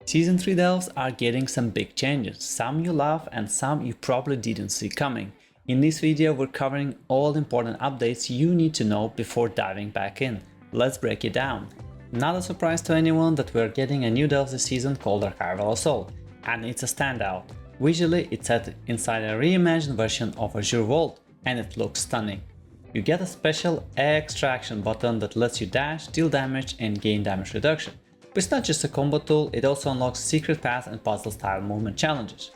Season 3 delves are getting some big changes, some you love and some you probably didn't see coming. In this video we're covering all important updates you need to know before diving back in. Let's break it down. Not a surprise to anyone that we're getting a new delve this season called Archival Assault, and it's a standout. Visually it's set inside a reimagined version of Azure Vault, and it looks stunning. You get a special extraction button that lets you dash, deal damage and gain damage reduction. But it's not just a combo tool, it also unlocks secret path and puzzle style movement challenges.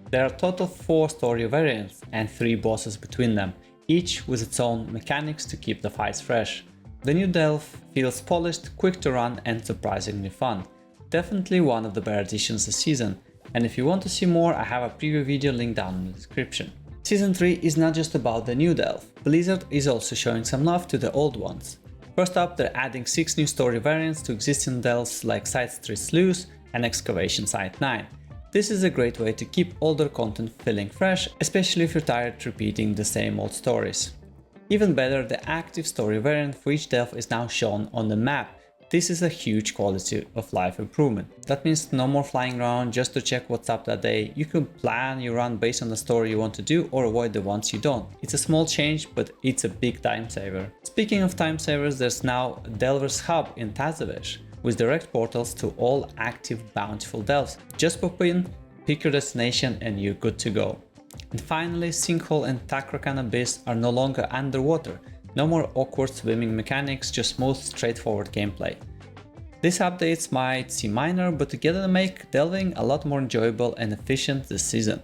There are a total 4 story variants and 3 bosses between them, each with its own mechanics to keep the fights fresh. The new delve feels polished, quick to run and surprisingly fun. Definitely one of the better additions this season, and if you want to see more I have a preview video linked down in the description. Season 3 is not just about the new delve, Blizzard is also showing some love to the old ones. First up, they're adding 6 new story variants to existing delves like Side Street Sluice and Excavation Site 9. This is a great way to keep older content feeling fresh, especially if you're tired repeating the same old stories. Even better, the active story variant for each delve is now shown on the map. This is a huge quality of life improvement. That means no more flying around just to check what's up that day. You can plan your run based on the story you want to do or avoid the ones you don't. It's a small change, but it's a big time saver. Speaking of time savers, there's now a Delver's Hub in Tazavesh with direct portals to all active bountiful delves. Just pop in, pick your destination and you're good to go. And finally, Sinkhole and Takrakan Abyss are no longer underwater. No more awkward swimming mechanics, just smooth, straightforward gameplay. These updates might seem minor, but together make delving a lot more enjoyable and efficient this season.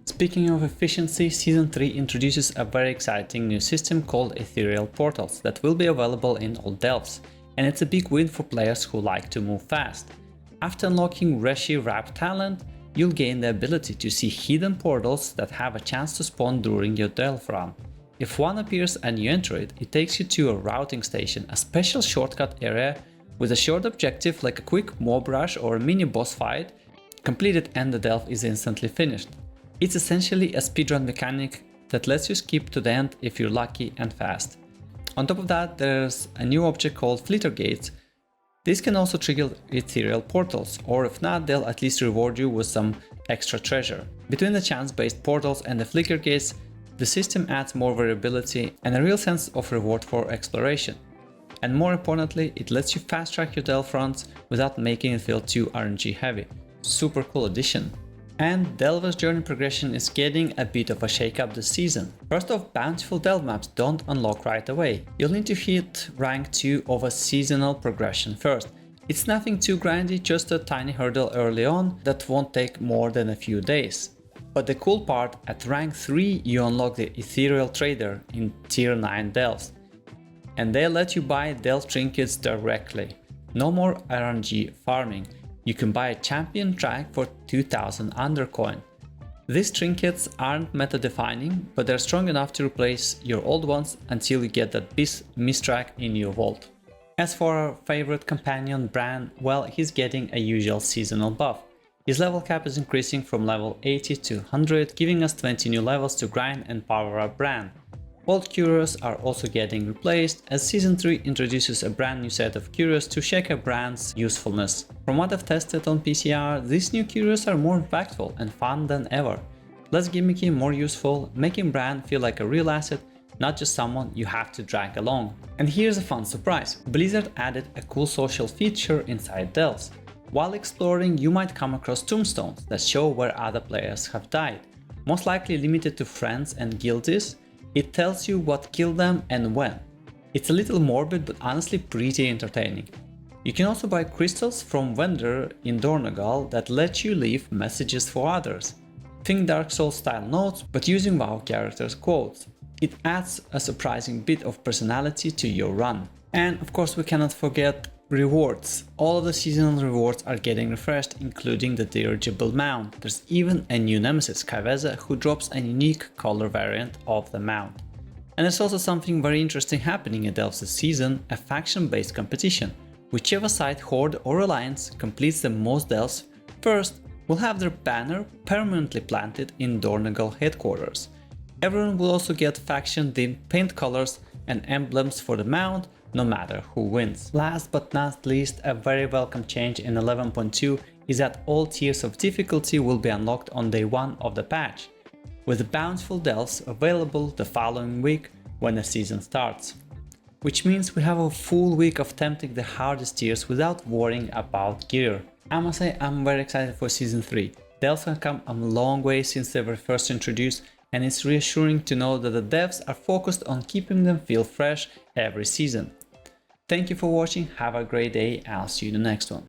Speaking of efficiency, Season 3 introduces a very exciting new system called Ethereal Portals that will be available in all delves, and it's a big win for players who like to move fast. After unlocking Reshi Wrap talent, you'll gain the ability to see hidden portals that have a chance to spawn during your delve run. If one appears and you enter it, it takes you to a routing station, a special shortcut area with a short objective like a quick mob rush or a mini boss fight. Complete it and the delve is instantly finished. It's essentially a speedrun mechanic that lets you skip to the end if you're lucky and fast. On top of that, there's a new object called Flitter Gates. This can also trigger ethereal portals, or if not, they'll at least reward you with some extra treasure. Between the chance-based portals and the Flicker Gates, the system adds more variability and a real sense of reward for exploration. And more importantly, it lets you fast track your delve runs without making it feel too RNG heavy. Super cool addition. And Delver's journey progression is getting a bit of a shake-up this season. First off, bountiful delve maps don't unlock right away. You'll need to hit rank 2 of a seasonal progression first. It's nothing too grindy, just a tiny hurdle early on that won't take more than a few days. But the cool part, at rank 3 you unlock the Ethereal Trader in tier 9 delves. And they let you buy delve trinkets directly. No more RNG farming. You can buy a champion track for 2000 undercoin. These trinkets aren't meta defining, but they're strong enough to replace your old ones until you get that mist track in your vault. As for our favorite companion Brann, well, he's getting a usual seasonal buff. His level cap is increasing from level 80 to 100, giving us 20 new levels to grind and power up Brann. Old curios are also getting replaced, as Season 3 introduces a brand new set of curios to shake up Brann's usefulness. From what I've tested on PCR, these new curios are more impactful and fun than ever. Less gimmicky, more useful, making Brann feel like a real asset, not just someone you have to drag along. And here's a fun surprise, Blizzard added a cool social feature inside delves. While exploring, you might come across tombstones that show where other players have died. Most likely limited to friends and guildies, it tells you what killed them and when. It's a little morbid but honestly pretty entertaining. You can also buy crystals from vendor in Dornogal that let you leave messages for others. Think Dark Souls style notes, but using WoW characters' quotes. It adds a surprising bit of personality to your run. And of course we cannot forget rewards. All of the seasonal rewards are getting refreshed, including the dirigible mount. There's even a new Nemesis, Kaveza, who drops a unique color variant of the mount. And there's also something very interesting happening in delves this season, a faction-based competition. Whichever side, Horde or Alliance, completes the most delves first will have their banner permanently planted in Dornogal headquarters. Everyone will also get faction-themed paint colors and emblems for the mount, no matter who wins. Last but not least, a very welcome change in 11.2 is that all tiers of difficulty will be unlocked on day 1 of the patch, with bountiful delves available the following week when the season starts. Which means we have a full week of attempting the hardest tiers without worrying about gear. I must say I'm very excited for Season 3. Delves have come a long way since they were first introduced, and it's reassuring to know that the devs are focused on keeping them feel fresh every season. Thank you for watching, have a great day, I'll see you in the next one.